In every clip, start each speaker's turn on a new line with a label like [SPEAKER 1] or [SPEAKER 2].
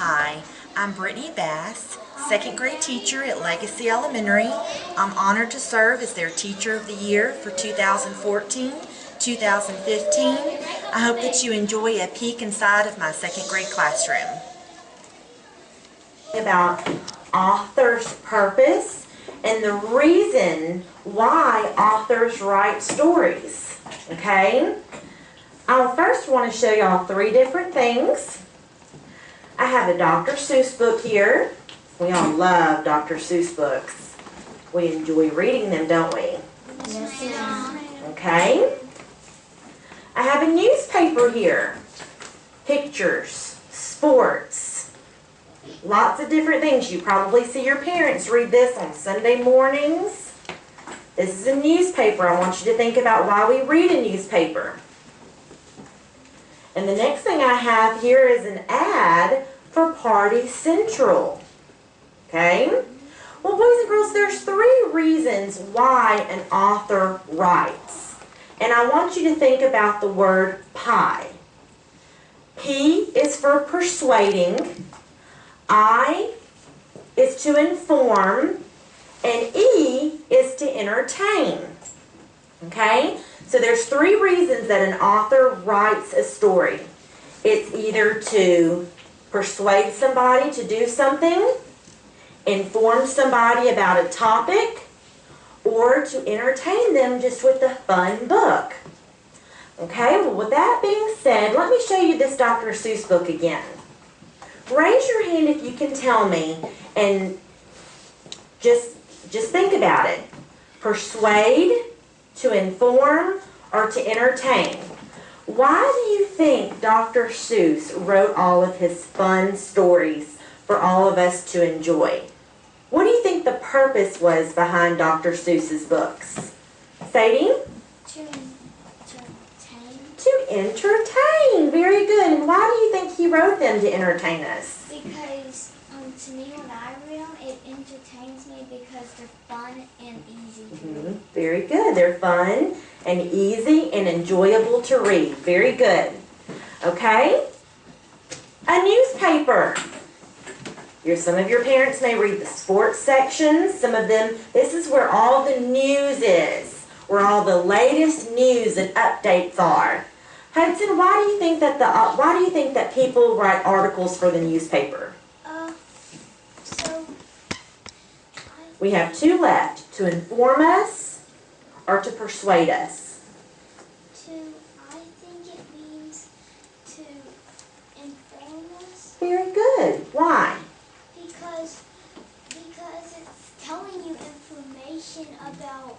[SPEAKER 1] Hi, I'm Brittany Bass, second grade teacher at Legacy Elementary. I'm honored to serve as their Teacher of the Year for 2014-2015. I hope that you enjoy a peek inside of my second grade classroom. About author's purpose and the reason why authors write stories. Okay? I'll first want to show y'all three different things. I have a Dr. Seuss book here. We all love Dr. Seuss books. We enjoy reading them, don't we?
[SPEAKER 2] Yes, ma'am.
[SPEAKER 1] Okay. I have a newspaper here. Pictures, sports, lots of different things. You probably see your parents read this on Sunday mornings. This is a newspaper. I want you to think about why we read a newspaper. And the next thing I have here is an ad for Party Central. Okay? Well, boys and girls, there's three reasons why an author writes. And I want you to think about the word pie. P is for persuading. I is to inform. And E is to entertain. Okay? So there's three reasons that an author writes a story. It's either to persuade somebody to do something, inform somebody about a topic, or to entertain them just with a fun book. Okay, well with that being said, let me show you this Dr. Seuss book again. Raise your hand if you can tell me, and just think about it. Persuade, to inform, or to entertain. Why do you think Dr. Seuss wrote all of his fun stories for all of us to enjoy? What do you think the purpose was behind Dr. Seuss's books? Sadie?
[SPEAKER 2] To entertain.
[SPEAKER 1] To entertain. Very good. And why do you think he wrote them to entertain us?
[SPEAKER 2] Because to me when I read them, it entertains me because they're fun and easy to read.
[SPEAKER 1] Very good. They're fun and easy and enjoyable to read. Very good. Okay? A newspaper. Some of your parents may read the sports sections. Some of them, this is where all the news is, where all the latest news and updates are. Hudson, why do you think that people write articles for the newspaper? We have two left, to inform us or to persuade us.
[SPEAKER 2] I think it means to inform us.
[SPEAKER 1] Very good. Why?
[SPEAKER 2] Because it's telling you information about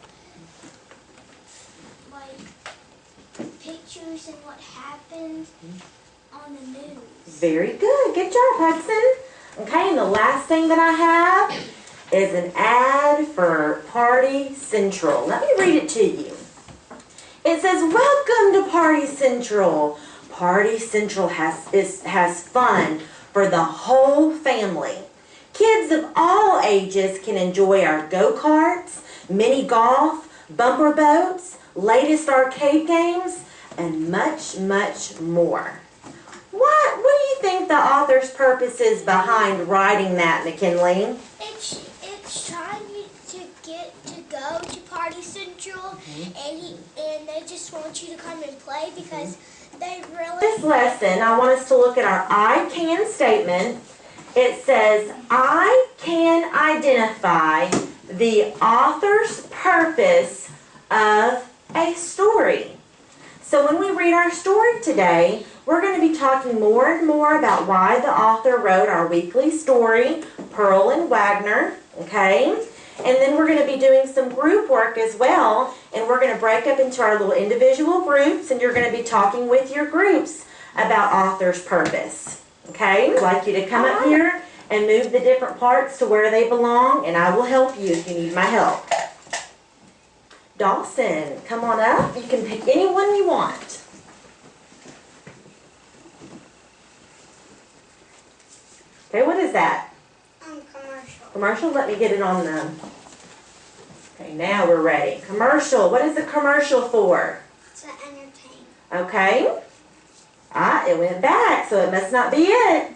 [SPEAKER 2] like pictures and what happened on the news.
[SPEAKER 1] Very good. Good job, Hudson. Okay, and the last thing that I have is an ad for Party Central. Let me read it to you. It says, "Welcome to Party Central. Party Central has fun for the whole family. Kids of all ages can enjoy our go-karts, mini golf, bumper boats, latest arcade games, and much, much more." What do you think the author's purpose is behind writing that, McKinley?
[SPEAKER 2] It's trying you to go to Party Central, and they just want you to come and play because they really.
[SPEAKER 1] This lesson, I want us to look at our I can statement. It says, I can identify the author's purpose of a story. So when we read our story today, we're going to be talking more and more about why the author wrote our weekly story, Pearl and Wagner, okay? And then we're going to be doing some group work as well, and we're going to break up into our little individual groups, and you're going to be talking with your groups about author's purpose, okay? I'd like you to come up here and move the different parts to where they belong, and I will help you if you need my help. Dawson, come on up. You can pick any one you want. Okay, what is that?
[SPEAKER 2] Commercial.
[SPEAKER 1] Commercial? Let me get it on the... Okay, now we're ready. Commercial. What is a commercial for?
[SPEAKER 2] To entertain.
[SPEAKER 1] Okay. Ah, it went back, so it must not be it.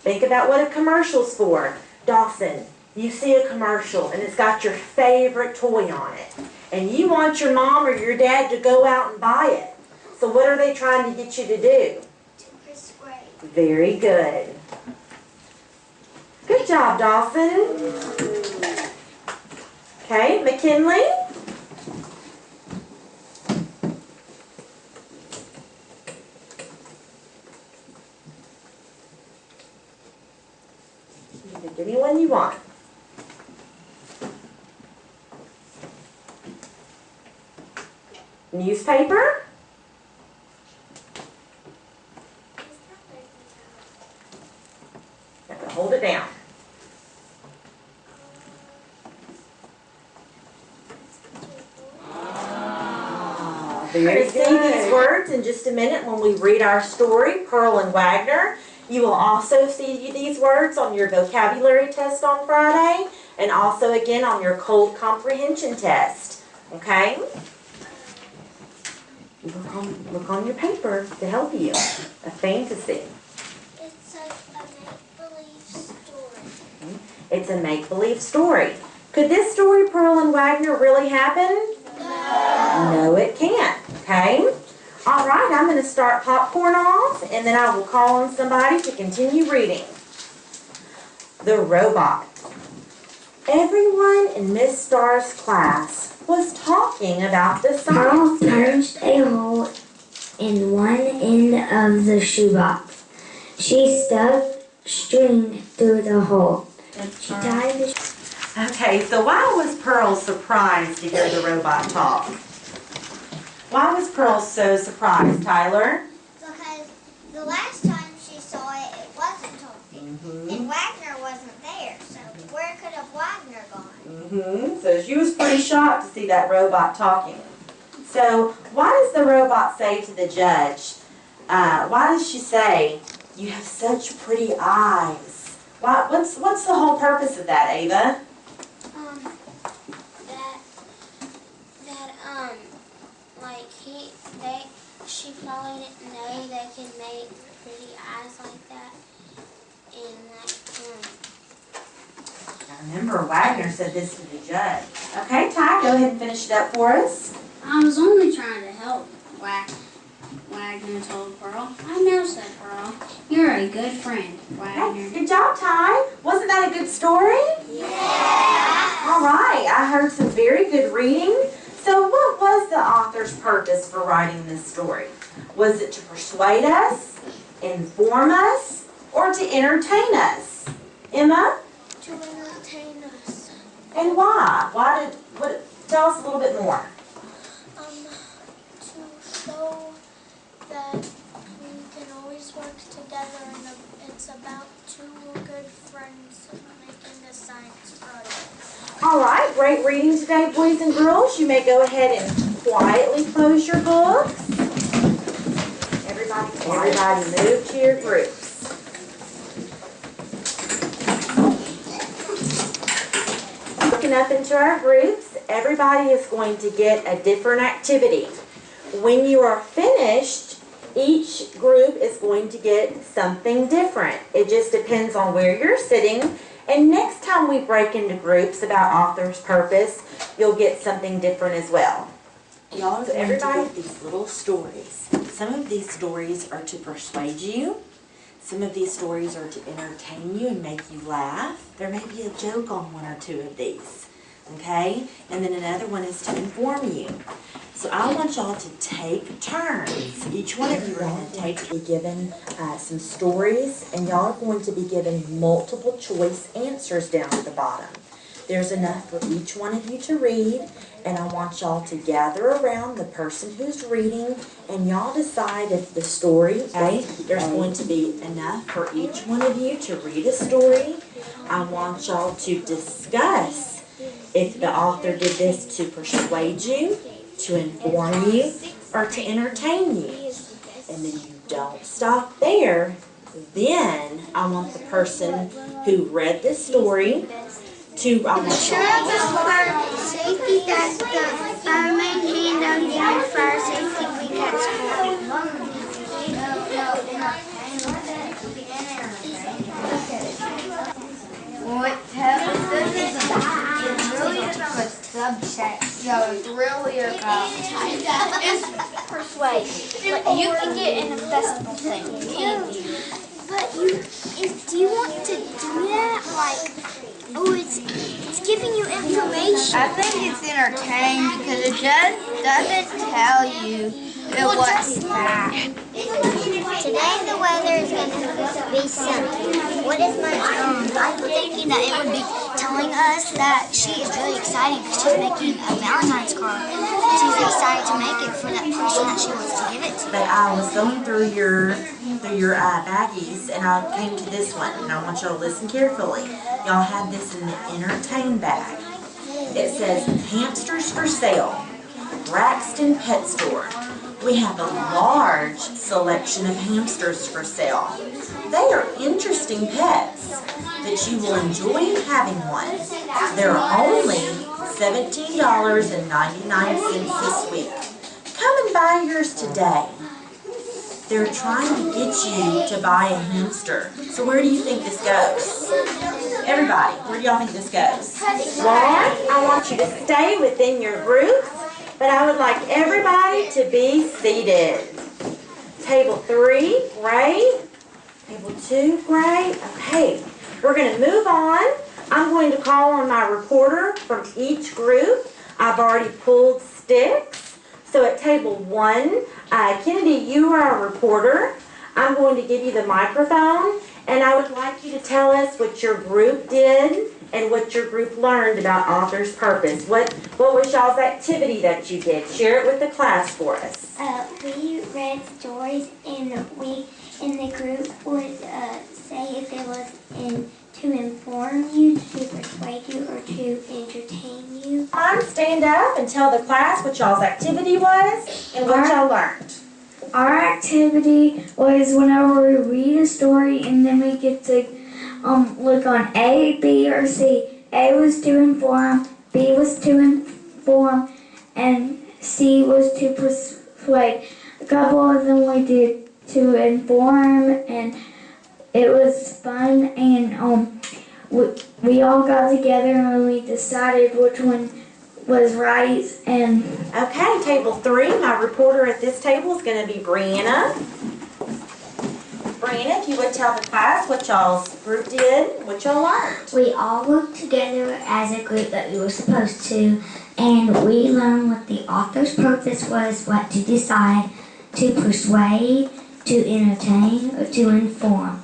[SPEAKER 1] Think about what a commercial's for. Dawson, you see a commercial and it's got your favorite toy on it. And you want your mom or your dad to go out and buy it. So what are they trying to get you to do?
[SPEAKER 2] To persuade.
[SPEAKER 1] Very good. Good job, Dawson. Okay, McKinley. You can pick any one you want. Newspaper. You have to hold it down. You're going to see these words in just a minute when we read our story, Pearl and Wagner. You will also see these words on your vocabulary test on Friday and also again on your cold comprehension test. Okay? Look on your paper to help you. A fantasy.
[SPEAKER 2] It's a make-believe story.
[SPEAKER 1] It's a make-believe story. Could this story, Pearl and Wagner, really happen?
[SPEAKER 2] No.
[SPEAKER 1] No, it can't. Okay? All right, I'm going to start popcorn off, and then I will call on somebody to continue reading. The Robot. Everyone in Miss Starr's class was talking about the
[SPEAKER 3] Pearl
[SPEAKER 1] science fair.
[SPEAKER 3] punched a hole in one end of the shoebox. She stuck string through the hole. She tied the
[SPEAKER 1] Okay, so why was Pearl surprised to hear the robot talk? Why was Pearl so surprised, Tyler?
[SPEAKER 2] Because the last time she saw it, it wasn't talking. And Wagner wasn't there, so where could have Wagner gone?
[SPEAKER 1] So she was pretty shocked to see that robot talking. So why does the robot say to the judge, why does she say, "You have such pretty eyes"? What's the whole purpose of that, Ava?
[SPEAKER 4] She probably didn't know they could make pretty eyes like that. And
[SPEAKER 1] I remember Wagner said this to the judge. Okay, Ty, go ahead and finish it up for us.
[SPEAKER 4] I was only trying to help, Wagner told Pearl. I know, said Pearl. You're a good friend, Wagner.
[SPEAKER 1] Good job, Ty. Wasn't that a good story?
[SPEAKER 2] Yeah.
[SPEAKER 1] All right, I heard some very good reading. So what was the author's purpose for writing this story? Was it to persuade us, inform us, or to entertain us? Emma?
[SPEAKER 2] To entertain us.
[SPEAKER 1] And why? Tell us a little bit more.
[SPEAKER 2] To show that we can always work together, and it's about two good friends making a science project.
[SPEAKER 1] All right, great reading today, boys and girls. You may go ahead and quietly close your books. Everybody move to your groups. Looking up into our groups, everybody is going to get a different activity. When you are finished, each group is going to get something different. It just depends on where you're sitting. And next time we break into groups about author's purpose, you'll get something different as well.
[SPEAKER 5] Y'all are going to get these little stories. Some of these stories are to persuade you. Some of these stories are to entertain you and make you laugh. There may be a joke on one or two of these. Okay? And then another one is to inform you. So I want y'all to take turns. Each one of you are going to be given some stories, and y'all are going to be given multiple choice answers down at the bottom. There's enough for each one of you to read, and I want y'all to gather around the person who's reading, and y'all decide if the story, there's going to be enough for each one of you to read a story. I want y'all to discuss if the author did this to persuade you, to inform you, or to entertain you. And then you don't stop there. Then I want the person who read the story to, I want
[SPEAKER 2] For safety, that the fireman hand out the fire safety week at school.
[SPEAKER 6] really about is persuasion. Like, you can get an investable thing, can't you?
[SPEAKER 2] But do you want to do that? Like, oh, it's giving you information.
[SPEAKER 6] I think it's entertaining because it just doesn't tell you what's bad.
[SPEAKER 2] Today the weather is going to be sunny. What is my I'm thinking that it would be telling us that she is really excited because she's making a Valentine's card. She's excited to make it for that person that she wants to give it to.
[SPEAKER 5] But I was going through your baggies, and I came to this one, and I want y'all to listen carefully. Y'all had this in the entertain bag. It says hamsters for sale, Braxton Pet Store. We have a large selection of hamsters for sale. They are interesting pets that you will enjoy having one. They're only $17.99 this week. Come and buy yours today. They're trying to get you to buy a hamster. So where do you think this goes? Everybody, where do y'all think this goes?
[SPEAKER 1] Lauren, I want you to stay within your groups, but I would like everybody to be seated. Table 3, great. Table 2, great. Okay, we're going to move on. I'm going to call on my reporter from each group. I've already pulled sticks. So at table 1, Kennedy, you are a reporter. I'm going to give you the microphone, and I would like you to tell us what your group did and what your group learned about author's purpose. What was y'all's activity that you did? Share it with the class for us.
[SPEAKER 3] We read stories, and we in the group would say if it was to inform you, to persuade you, or to entertain you.
[SPEAKER 1] Stand up and tell the class what y'all's activity was and what y'all learned.
[SPEAKER 3] Our activity was whenever we read a story and then we get to look on A, B, or C. A was to inform, B was to inform, and C was to persuade. A couple of them we did to inform, and it was fun, and we all got together and we decided which one was right. And
[SPEAKER 1] Okay, table 3, my reporter at this table is going to be Brianna. Brianna, if you would tell the class what y'all's group did, what y'all learned.
[SPEAKER 3] we all worked together as a group that we were supposed to, and we learned what the author's purpose was, what to decide, to persuade, to entertain, or to inform.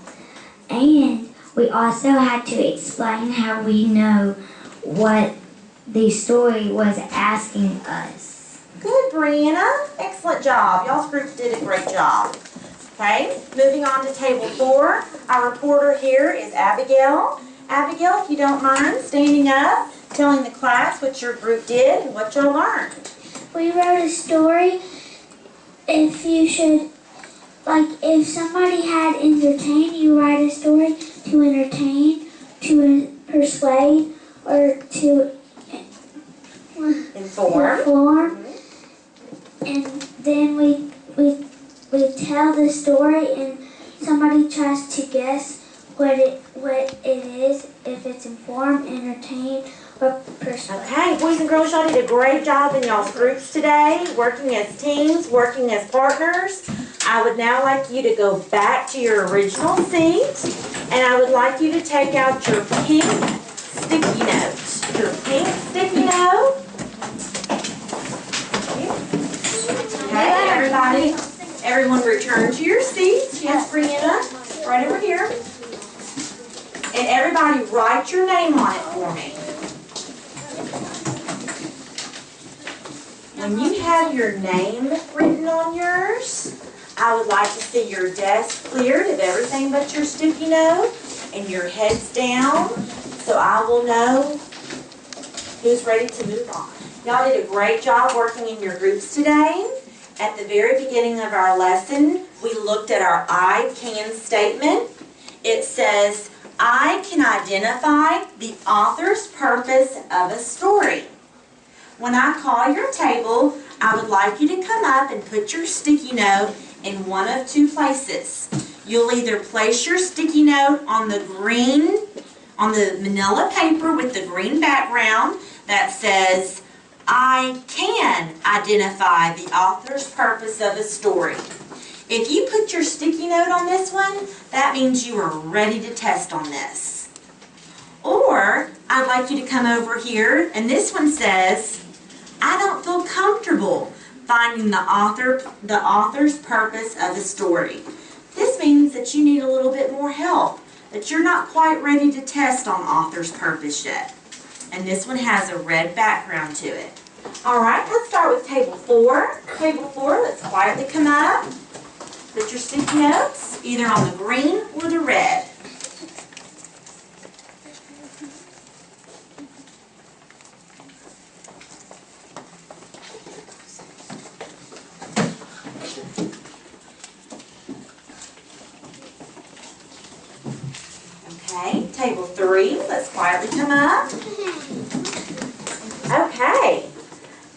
[SPEAKER 3] And we also had to explain how we know what the story was asking us.
[SPEAKER 1] Good, Brianna. Excellent job. Y'all's group did a great job. Okay, moving on to table 4. Our reporter here is Abigail. Abigail, if you don't mind standing up, telling the class what your group did and what y'all learned.
[SPEAKER 3] We wrote a story. If somebody had entertained, you write a story to entertain, to persuade, or to
[SPEAKER 1] Inform.
[SPEAKER 3] And then we tell the story, and somebody tries to guess what it is, if it's inform, entertain, or persuade.
[SPEAKER 1] Okay, boys and girls, y'all did a great job in y'all's groups today, working as teams, working as partners. I would now like you to go back to your original seat, and I would like you to take out your pink sticky note. Your pink sticky note. Okay, everyone return to your seats. Yes, Brianna, right over here. And everybody write your name on it for me. When you have your name written on yours, I would like to see your desk cleared of everything but your sticky note and your heads down, so I will know who's ready to move on. Y'all did a great job working in your groups today. At the very beginning of our lesson, we looked at our I can statement. It says, I can identify the author's purpose of a story. When I call your table, I would like you to come up and put your sticky note in one of 2 places. You'll either place your sticky note on the manila paper with the green background that says,
[SPEAKER 5] I can identify the author's purpose of a story. If you put your sticky note on this one, that means you are ready to test on this. Or, I'd like you to come over here, and this one says, I don't feel comfortable finding the author's purpose of a story. This means that you need a little bit more help, that you're not quite ready to test on author's purpose yet. And this one has a red background to it. All right, let's start with table 4. Table 4, let's quietly come up. Put your sticky notes either on the green or the red. Okay, table 3, let's quietly come up. Okay,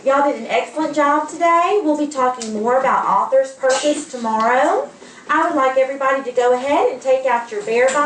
[SPEAKER 5] y'all did an excellent job today. We'll be talking more about author's purpose tomorrow. I would like everybody to go ahead and take out your bear binder.